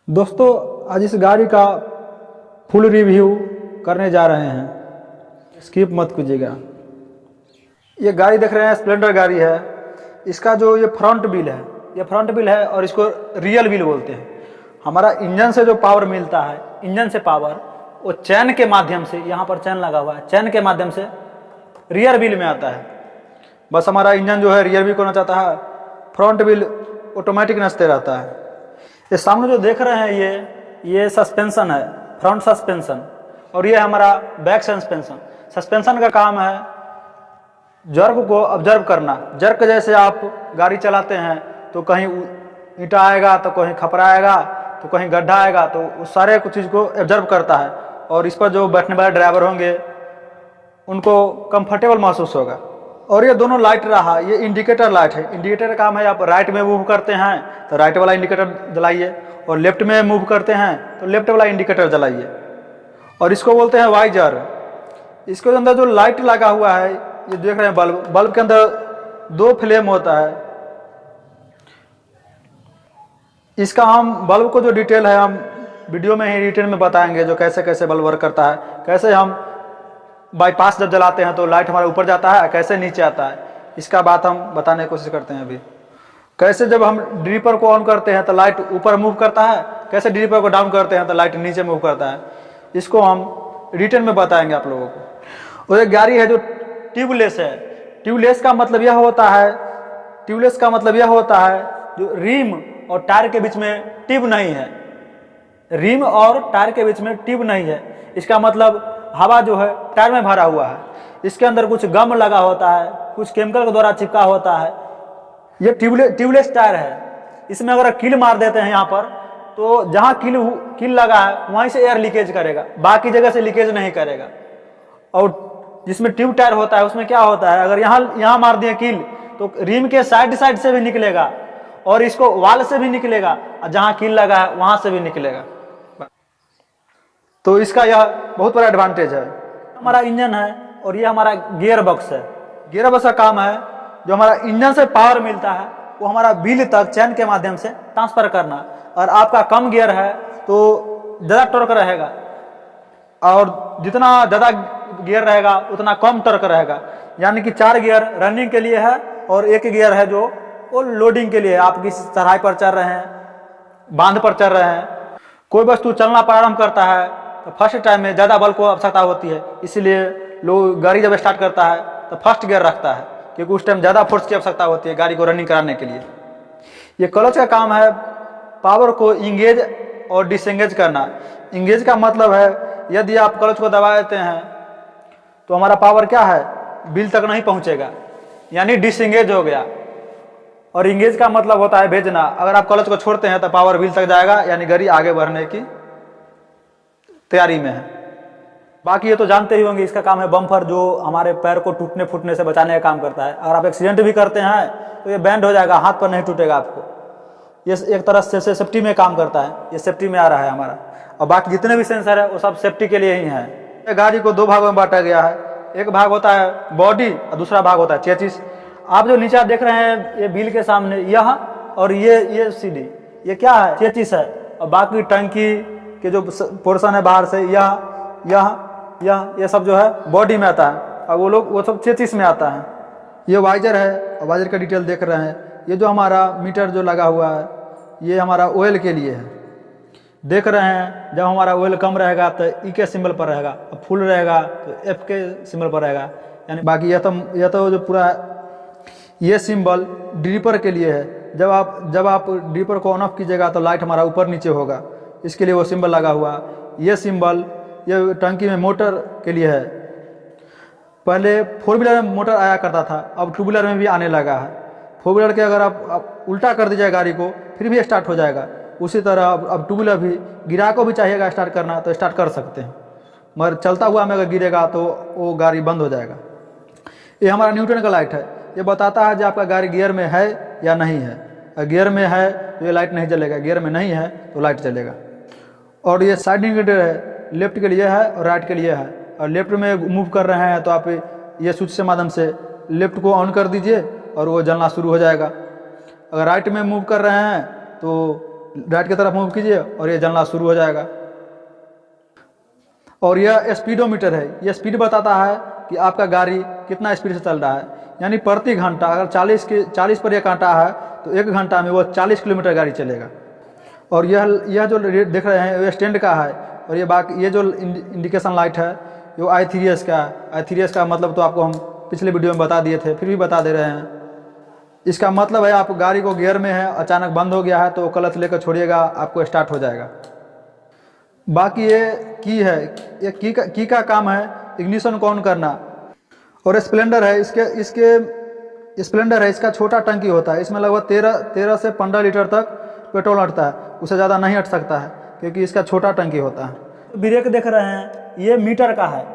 दोस्तों आज इस गाड़ी का फुल रिव्यू करने जा रहे हैं, स्किप मत कीजिएगा। ये गाड़ी देख रहे हैं स्प्लेंडर गाड़ी है। इसका जो ये फ्रंट व्हील है, ये फ्रंट व्हील है और इसको रियल व्हील बोलते हैं। हमारा इंजन से जो पावर मिलता है, इंजन से पावर वो चैन के माध्यम से, यहाँ पर चैन लगा हुआ है, चैन के माध्यम से रियर व्हील में आता है। बस हमारा इंजन जो है रियर व्हील करना चाहता है, फ्रंट व्हील ऑटोमेटिक नचते रहता है। ये सामने जो देख रहे हैं ये सस्पेंशन है, फ्रंट सस्पेंशन, और ये हमारा बैक सस्पेंशन। सस्पेंशन का काम है जर्क को ऑब्जर्व करना। जर्क जैसे आप गाड़ी चलाते हैं तो कहीं ईंटा आएगा तो कहीं खपरा आएगा तो कहीं गड्ढा आएगा, तो उस सारे कुछ चीज़ को ऑब्जर्व करता है और इस पर जो बैठने वाले ड्राइवर होंगे उनको कंफर्टेबल महसूस होगा। और ये दोनों लाइट रहा, ये इंडिकेटर लाइट है। इंडिकेटर का काम है, आप राइट में मूव करते हैं तो राइट वाला इंडिकेटर जलाइए, और लेफ्ट में मूव करते हैं तो लेफ्ट वाला इंडिकेटर जलाइए। और इसको बोलते हैं वाइजर। इसके अंदर जो लाइट लगा हुआ है, ये देख रहे हैं बल्ब, बल्ब के अंदर दो फ्लेम होता है। इसका हम बल्ब को जो डिटेल है हम वीडियो में ही डिटेल में बताएंगे, जो कैसे कैसे बल्ब वर्क करता है, कैसे हम बाईपास जब जलाते हैं तो लाइट हमारे ऊपर जाता है, कैसे नीचे आता है, इसका बात हम बताने की कोशिश करते हैं। अभी कैसे जब हम ड्रिपर को ऑन करते हैं तो लाइट ऊपर मूव करता है, कैसे ड्रिपर को डाउन करते हैं तो लाइट नीचे मूव करता है, इसको हम डिटेल में बताएंगे आप लोगों को। और एक गाड़ी है जो ट्यूबलेस है। ट्यूबलेस का मतलब यह होता है, ट्यूबलेस का मतलब यह होता है जो रिम और टायर के बीच में ट्यूब नहीं है। रिम और टायर के बीच में ट्यूब नहीं है, इसका मतलब हवा जो है टायर में भरा हुआ है। इसके अंदर कुछ गम लगा होता है, कुछ केमिकल के द्वारा चिपका होता है। ये ट्यूबलेस टायर है। इसमें अगर कील मार देते हैं यहाँ पर, तो जहाँ कील लगा है वहीं से एयर लीकेज करेगा, बाकी जगह से लीकेज नहीं करेगा। और जिसमें ट्यूब टायर होता है उसमें क्या होता है, अगर यहाँ मार दिए कील तो रिम के साइड से भी निकलेगा और इसको वाल से भी निकलेगा, और जहाँ कील लगा है वहां से भी निकलेगा। तो इसका यह बहुत बड़ा एडवांटेज है। हमारा इंजन है और ये हमारा गियर बॉक्स है। गियर बॉक्स का काम है जो हमारा इंजन से पावर मिलता है वो हमारा व्हील तक चैन के माध्यम से ट्रांसफर करना। और आपका कम गियर है तो ज़्यादा टॉर्क रहेगा, और जितना ज़्यादा गियर रहेगा उतना कम टॉर्क रहेगा। यानी कि 4 गियर रनिंग के लिए है और 1 गियर है जो वो लोडिंग के लिए है। आप किसी चढ़ाई पर चढ़ रहे हैं, बांध पर चढ़ रहे हैं, कोई वस्तु चलना प्रारंभ करता है तो फर्स्ट टाइम में ज़्यादा बल को आवश्यकता होती है, इसलिए लोग गाड़ी जब स्टार्ट करता है तो फर्स्ट गियर रखता है, क्योंकि उस टाइम ज़्यादा फोर्स की आवश्यकता होती है गाड़ी को रनिंग कराने के लिए। ये क्लच का काम है पावर को इंगेज और डिसएंगेज करना। इंगेज का मतलब है यदि आप क्लच को दबा देते हैं तो हमारा पावर क्या है, व्हील तक नहीं पहुँचेगा, यानी डिसएंगेज हो गया। और इंगेज का मतलब होता है भेजना। अगर आप क्लच को छोड़ते हैं तो पावर व्हील तक जाएगा, यानी गाड़ी आगे बढ़ने की तैयारी में है। बाकी ये तो जानते ही होंगे, इसका काम है बम्पर, जो हमारे पैर को टूटने फूटने से बचाने का काम करता है। अगर आप एक्सीडेंट भी करते हैं तो ये बैंड हो जाएगा, हाथ पर नहीं टूटेगा आपको। ये एक तरह से सेफ्टी में काम करता है, ये सेफ्टी में आ रहा है हमारा। और बाकी जितने भी सेंसर है वो सब सेफ्टी के लिए ही है। गाड़ी को 2 भागों में बांटा गया है। एक भाग होता है बॉडी और दूसरा भाग होता है चेसिस। आप जो नीचे देख रहे हैं ये व्हील के सामने यह और ये सीढ़ी, ये क्या है, चेसिस है। और बाकी टंकी के जो पोर्शन है बाहर से यह ये सब जो है बॉडी में आता है, और वो सब चेसिस में आता है। ये वाइजर है और वाइजर का डिटेल देख रहे हैं। ये जो हमारा मीटर जो लगा हुआ है ये हमारा ऑयल के लिए है। देख रहे हैं जब हमारा ऑयल कम रहेगा तो ई के सिंबल पर रहेगा, और फुल रहेगा तो एफ के सिंबल पर रहेगा। यानी बाकी यह तो जो पूरा ये सिंबल ड्रिपर के लिए है। जब आप ड्रिपर को ऑन ऑफ कीजिएगा तो लाइट हमारा ऊपर नीचे होगा, इसके लिए वो सिंबल लगा हुआ। ये सिंबल ये टंकी में मोटर के लिए है। पहले 4 व्हीलर में मोटर आया करता था, अब 2 व्हीलर में भी आने लगा है। 4 व्हीलर के अगर आप उल्टा कर दीजिए गाड़ी को फिर भी स्टार्ट हो जाएगा। उसी तरह अब 2 व्हीलर भी गिरा को भी चाहिएगा स्टार्ट करना तो स्टार्ट कर सकते हैं, मगर चलता हुआ में अगर गिरेगा तो वो गाड़ी बंद हो जाएगा। ये हमारा न्यूटन का लाइट है। ये बताता है कि आपका गाड़ी गियर में है या नहीं है। अगर गियर में है तो ये लाइट नहीं जलेगा, गियर में नहीं है तो लाइट जलेगा। और ये साइड इंडिकेटर है, लेफ्ट के लिए है और राइट के लिए है। और लेफ्ट में मूव कर रहे हैं तो आप ये स्विच के माध्यम से लेफ्ट को ऑन कर दीजिए और वो जलना शुरू हो जाएगा। अगर राइट में मूव कर रहे हैं तो राइट की तरफ मूव कीजिए और ये जलना शुरू हो जाएगा। और यह स्पीडोमीटर है, यह स्पीड बताता है कि आपका गाड़ी कितना स्पीड से चल रहा है। यानी प्रति घंटा अगर 40 पर यह कांटा है तो 1 घंटा में वो 40 किलोमीटर गाड़ी चलेगा। और यह जो रेट देख रहे हैं वो स्टैंड का है। और ये जो इंडिकेशन लाइट है वो I3S का है। I3S का मतलब तो आपको हम पिछले वीडियो में बता दिए थे, फिर भी बता दे रहे हैं। इसका मतलब है आप गाड़ी को गियर में है, अचानक बंद हो गया है तो क्लच लेकर छोड़िएगा, आपको स्टार्ट हो जाएगा। बाकी ये की है, ये की का काम है इग्निशन को ऑन करना। और स्प्लेंडर है, इसके स्प्लेंडर है, इसका छोटा टंकी होता है। इसमें लगभग 13 से 15 लीटर तक पेट्रोल अटता है, उससे ज़्यादा नहीं अट सकता है क्योंकि इसका छोटा टंकी होता है। ब्रेक देख रहे हैं ये मीटर का है,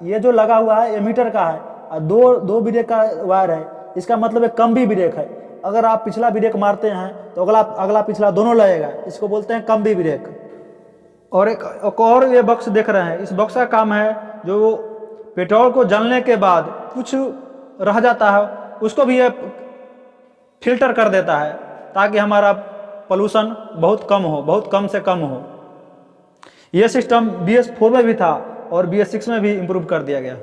ये जो लगा हुआ है ये मीटर का है। और दो ब्रेक का वायर है, इसका मतलब एक कम भी ब्रेक है। अगर आप पिछला ब्रेक मारते हैं तो अगला पिछला दोनों लगेगा, इसको बोलते हैं कम भी ब्रेक। और एक और ये बक्स देख रहे हैं, इस बक्स का काम है जो पेट्रोल को जलने के बाद कुछ रह जाता है उसको भी ये फिल्टर कर देता है ताकि हमारा पोल्यूशन बहुत कम से कम हो। ये सिस्टम BS4 में भी था और BS6 में भी इम्प्रूव कर दिया गया।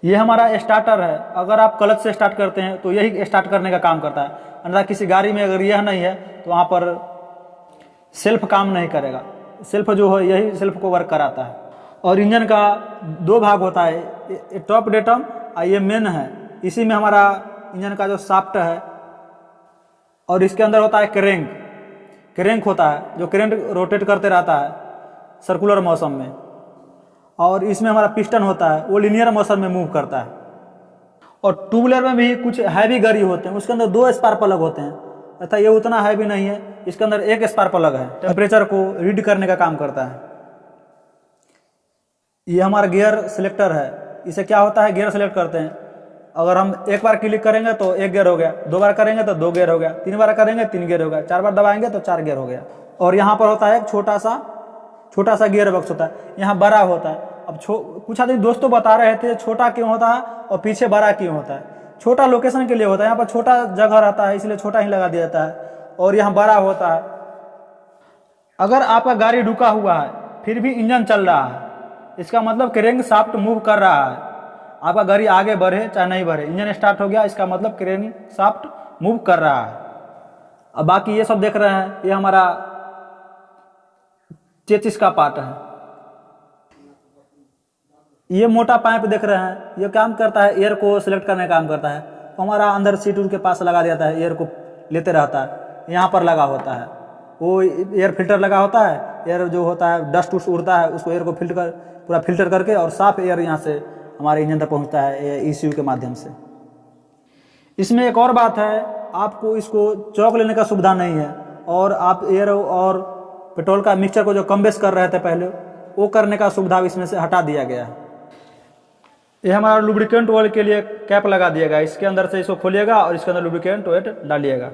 ये हमारा स्टार्टर है, अगर आप क्लच से स्टार्ट करते हैं तो यही स्टार्ट करने का काम करता है। अन्यथा किसी गाड़ी में अगर यह नहीं है तो वहाँ पर सेल्फ काम नहीं करेगा। सेल्फ जो है यही सेल्फ को वर्क कराता है। और इंजन का 2 भाग होता है, ये टॉप डेटम और ये मेन है। इसी में हमारा इंजन का जो शाफ्ट है और इसके अंदर होता है क्रेंक होता है जो क्रेंक रोटेट करते रहता है सर्कुलर मौसम में। और इसमें हमारा पिस्टन होता है, वो लीनियर मोशन में मूव करता है। और टू व्हीलर में भी कुछ हैवी गाड़ी होते हैं, उसके अंदर 2 स्पार्क प्लग होते हैं, अतः ये उतना हैवी नहीं है। इसके अंदर 1 स्पार्क प्लग है, टेम्परेचर को रीड करने का काम करता है। ये हमारा गियर सिलेक्टर है, इसे क्या होता है गियर सेलेक्ट करते हैं। अगर हम एक बार क्लिक करेंगे तो 1 गियर हो गया, 2 बार करेंगे तो 2 गियर हो गया, 3 बार करेंगे 3 गियर हो गया, 4 बार दबाएंगे तो 4 गियर हो गया। और यहाँ पर होता है एक छोटा सा गियर बॉक्स होता है, यहाँ बड़ा होता है। अब कुछ आदमी दोस्तों बता रहे थे छोटा क्यों होता है और पीछे बड़ा क्यों होता है। छोटा लोकेशन के लिए होता है, यहाँ पर छोटा जगह रहता है इसलिए छोटा ही लगा दिया जाता है। और यहाँ बड़ा होता है। अगर आपका गाड़ी रुका हुआ है फिर भी इंजन चल रहा है, इसका मतलब क्रेंक शाफ्ट मूव कर रहा है। आपका गाड़ी आगे बढ़े चाहे नहीं बढ़े, इंजन स्टार्ट हो गया, इसका मतलब क्रेंक शाफ्ट मूव कर रहा है। अब बाकी ये सब देख रहे हैं, ये हमारा चेसिस का पार्ट है। ये मोटा पाइप देख रहे हैं, ये काम करता है एयर को सिलेक्ट करने का काम करता है। तो हमारा अंदर सीट के पास लगा दिया जाता है, एयर को लेते रहता है। यहाँ पर लगा होता है वो एयर फिल्टर लगा होता है। एयर जो होता है डस्ट उस्ट उड़ता है उसको एयर को पूरा फिल्टर करके और साफ एयर यहाँ से हमारे इंजन तक पहुँचता है ECU के माध्यम से। इसमें एक और बात है, आपको इसको चौक लेने का सुविधा नहीं है। और आप एयर और पेट्रोल का मिक्सचर को जो कम बेस कर रहे थे पहले, वो करने का सुविधा इसमें से हटा दिया गया है। ये हमारा लुब्रिकेंट ऑयल के लिए कैप लगा दिया गया, इसके अंदर से इसको खोलिएगा और इसके अंदर लुब्रिकेंट ऑयल डालिएगा।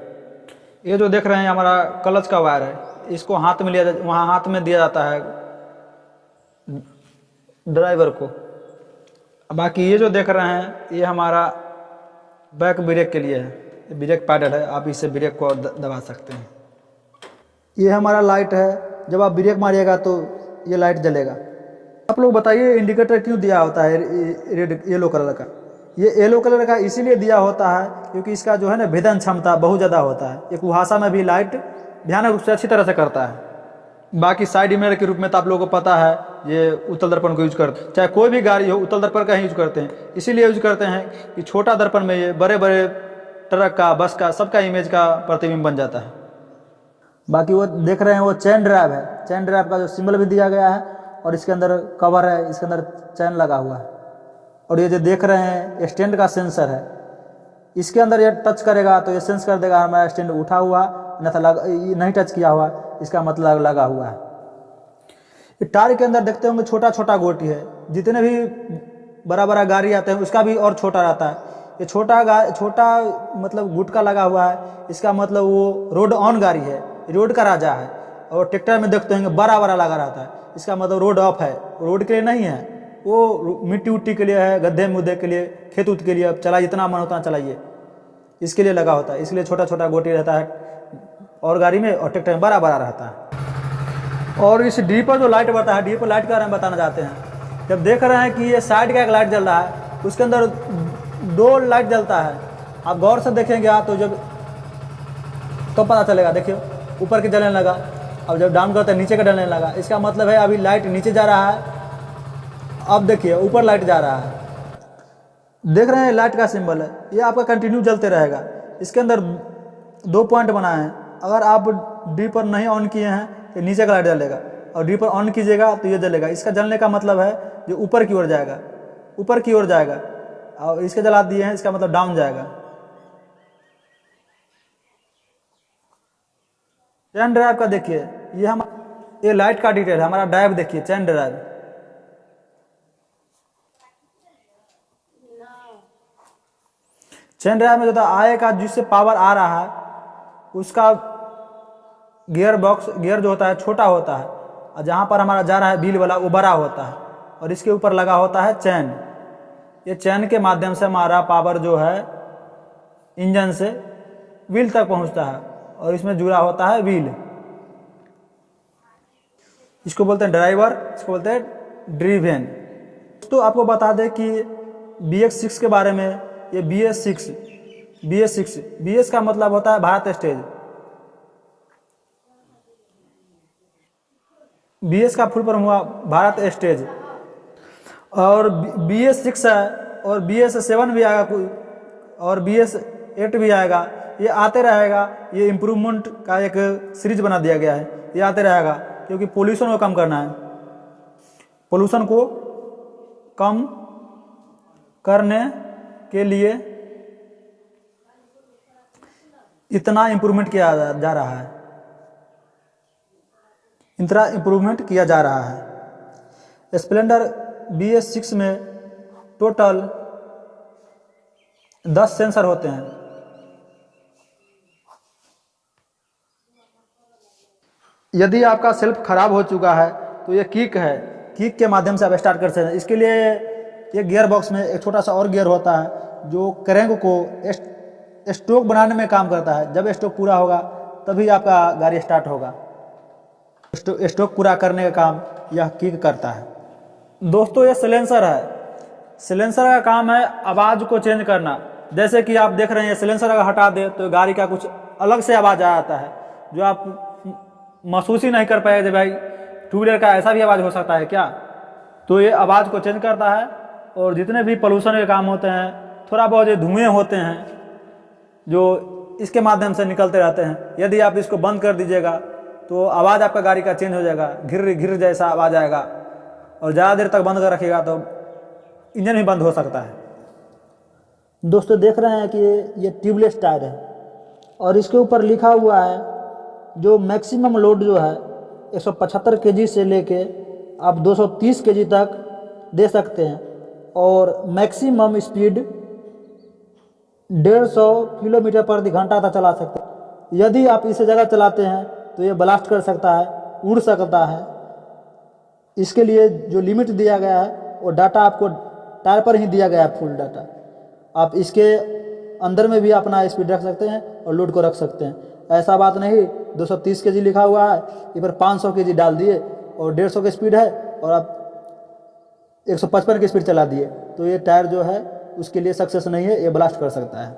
ये जो देख रहे हैं हमारा क्लच का वायर है, इसको वहाँ हाथ में दिया जाता है ड्राइवर को। बाकी ये जो देख रहे हैं ये हमारा बैक ब्रेक के लिए है, ब्रेक पैडल है, आप इससे ब्रेक को दबा सकते हैं। ये हमारा लाइट है, जब आप ब्रेक मारिएगा तो ये लाइट जलेगा। आप लोग बताइए इंडिकेटर क्यों दिया होता है रेड येलो कलर का। ये येलो कलर का इसीलिए दिया होता है क्योंकि इसका जो है ना भेदन क्षमता बहुत ज़्यादा होता है। ये कुहासा में भी लाइट भयानक रूप से अच्छी तरह से करता है। बाकी साइड मिरर के रूप में तो आप लोगों को पता है ये उत्तल दर्पण को यूज करते हैं, चाहे कोई भी गाड़ी हो उत्तल दर्पण का ही यूज करते हैं। इसीलिए यूज करते हैं कि छोटा दर्पण में ये बड़े बड़े ट्रक का बस का सबका इमेज का प्रतिबिंब बन जाता है। बाकी वो देख रहे हैं वो चैन ड्राइव है, चैन ड्राइव का जो सिंबल भी दिया गया है और इसके अंदर कवर है, इसके अंदर चैन लगा हुआ है। और ये जो देख रहे हैं स्टैंड का सेंसर है, इसके अंदर ये टच करेगा तो ये सेंस कर देगा हमारा स्टैंड उठा हुआ नहीं टच किया हुआ, इसका मतलब लगा हुआ है। टायर के अंदर देखते होंगे छोटा छोटा गोटी है, जितने भी बड़ा बड़ा गाड़ी आते हैं उसका भी और छोटा रहता है। ये छोटा मतलब गुटका लगा हुआ है, इसका मतलब वो रोड ऑन गाड़ी है, रोड का राजा है। और ट्रैक्टर में देखते होंगे बड़ा बड़ा लगा रहता है, इसका मतलब रोड ऑफ है, रोड के लिए नहीं है, वो मिट्टी उट्टी के लिए है, गड्ढे मुद्दे के लिए, खेत उत के लिए। अब चलाइए जितना मन उतना चलाइए, इसके लिए लगा होता है। इसलिए छोटा छोटा गोटी रहता है और गाड़ी में और ट्रैक्टर में बड़ा रहता है। और इस डी पर जो लाइट बता है, डी पर लाइट का बारे में बताना चाहते हैं। जब देख रहे हैं कि ये साइड का एक लाइट जल रहा है, उसके अंदर 2 लाइट जलता है। आप गौर से देखेंगे तो जब तो पता चलेगा। देखिए ऊपर के जलने लगा, अब जब डाउन करते हैं नीचे का जलने लगा। इसका मतलब है अभी लाइट नीचे जा रहा है, अब देखिए ऊपर लाइट जा रहा है। देख रहे हैं लाइट का सिंबल है, ये आपका कंटिन्यू जलते रहेगा। इसके अंदर 2 पॉइंट बनाए हैं। अगर आप डी पर नहीं ऑन किए हैं तो नीचे का लाइट जलेगा, और डी पर ऑन कीजिएगा तो ये जलेगा। इसका जलने का मतलब है जो ऊपर की ओर जाएगा, ऊपर की ओर जाएगा। और इसके जला दिए हैं, इसका मतलब डाउन जाएगा। चैन ड्राइव का देखिए, ये लाइट का डिटेल है। हमारा ड्राइव देखिए, चैन ड्राइव। चैन ड्राइव में जो आए का जिससे पावर आ रहा है, उसका गियर जो होता है छोटा होता है, और जहाँ पर हमारा जा रहा है व्हील वाला वो बड़ा होता है, और इसके ऊपर लगा होता है चैन। ये चैन के माध्यम से हमारा पावर जो है इंजन से व्हील तक पहुँचता है, और इसमें जुड़ा होता है व्हील। इसको बोलते हैं ड्राइवर, इसको बोलते हैं ड्रीवेन। तो आपको बता दें कि BS6 के बारे में। ये BS का मतलब होता है भारत स्टेज। BS का फुल फॉर्म हुआ भारत स्टेज। और BS6 है, और BS7 भी आएगा कोई, और BS8 भी आएगा। ये आते रहेगा। ये इम्प्रूवमेंट का एक सीरीज बना दिया गया है, ये आते रहेगा, क्योंकि पोल्यूशन को कम करना है। पोल्यूशन को कम करने के लिए इतना इम्प्रूवमेंट किया जा रहा है, इतना इम्प्रूवमेंट किया जा रहा है। स्प्लेंडर BS6 में टोटल 10 सेंसर होते हैं। यदि आपका सेल्फ खराब हो चुका है तो ये किक है, किक के माध्यम से आप स्टार्ट कर सकते हैं। इसके लिए ये गियर बॉक्स में एक छोटा सा और गियर होता है जो क्रैंक को स्ट्रोक बनाने में काम करता है। जब स्ट्रोक पूरा होगा तभी आपका गाड़ी स्टार्ट होगा। स्ट्रोक पूरा करने का काम यह किक करता है। दोस्तों ये सिलेंसर है। सिलेंसर का काम है आवाज़ को चेंज करना। जैसे कि आप देख रहे हैं सिलेंसर अगर हटा दे तो गाड़ी का कुछ अलग से आवाज़ आ जाता है, जो आप महसूस ही नहीं कर पाएंगे। भाई 2 व्हीलर का ऐसा भी आवाज़ हो सकता है क्या? तो ये आवाज़ को चेंज करता है। और जितने भी पोल्यूशन के काम होते हैं, थोड़ा बहुत जो धुएँ होते हैं जो इसके माध्यम से निकलते रहते हैं, यदि आप इसको बंद कर दीजिएगा तो आवाज़ आपका गाड़ी का चेंज हो जाएगा, घिर घिर जैसा आवाज़ आएगा। और ज़्यादा देर तक बंद कर रखिएगा तो इंजन भी बंद हो सकता है। दोस्तों देख रहे हैं कि ये ट्यूबलेस टायर है, और इसके ऊपर लिखा हुआ है जो मैक्सिमम लोड जो है 175 kg से लेके आप 230 kg तक दे सकते हैं, और मैक्सिमम स्पीड 150 किलोमीटर प्रति घंटा तक चला सकते हैं। यदि आप इसे ज़्यादा चलाते हैं तो ये ब्लास्ट कर सकता है, उड़ सकता है। इसके लिए जो लिमिट दिया गया है वो डाटा आपको टायर पर ही दिया गया है, फुल डाटा। आप इसके अंदर में भी अपना स्पीड रख सकते हैं और लोड को रख सकते हैं। ऐसा बात नहीं 230 kg लिखा हुआ है, ये पर 500 kg डाल दिए और 150 की स्पीड है और आप 155 की स्पीड चला दिए, तो ये टायर जो है उसके लिए सक्सेस नहीं है, ये ब्लास्ट कर सकता है।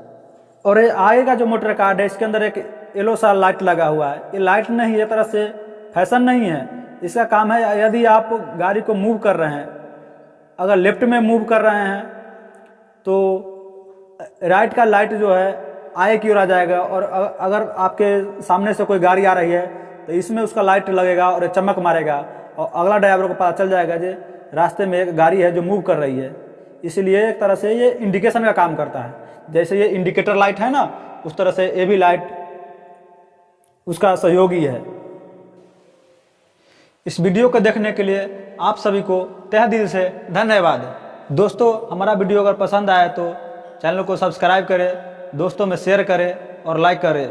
और ये आगे का जो मोटर कार्ड है इसके अंदर एक येलो सा लाइट लगा हुआ है। ये लाइट नहीं, ये तरह से फैशन नहीं है। इसका काम है यदि आप गाड़ी को मूव कर रहे हैं, अगर लेफ्ट में मूव कर रहे हैं तो राइट का लाइट जो है आगे की ओर आ जाएगा, और अगर आपके सामने से कोई गाड़ी आ रही है तो इसमें उसका लाइट लगेगा और चमक मारेगा, और अगला ड्राइवर को पता चल जाएगा कि रास्ते में एक गाड़ी है जो मूव कर रही है। इसलिए एक तरह से ये इंडिकेशन का काम करता है। जैसे ये इंडिकेटर लाइट है ना, उस तरह से ये भी लाइट उसका सहयोगी है। इस वीडियो को देखने के लिए आप सभी को तहे दिल से धन्यवाद। दोस्तों हमारा वीडियो अगर पसंद आए तो चैनल को सब्सक्राइब करें, दोस्तों में शेयर करें और लाइक करें।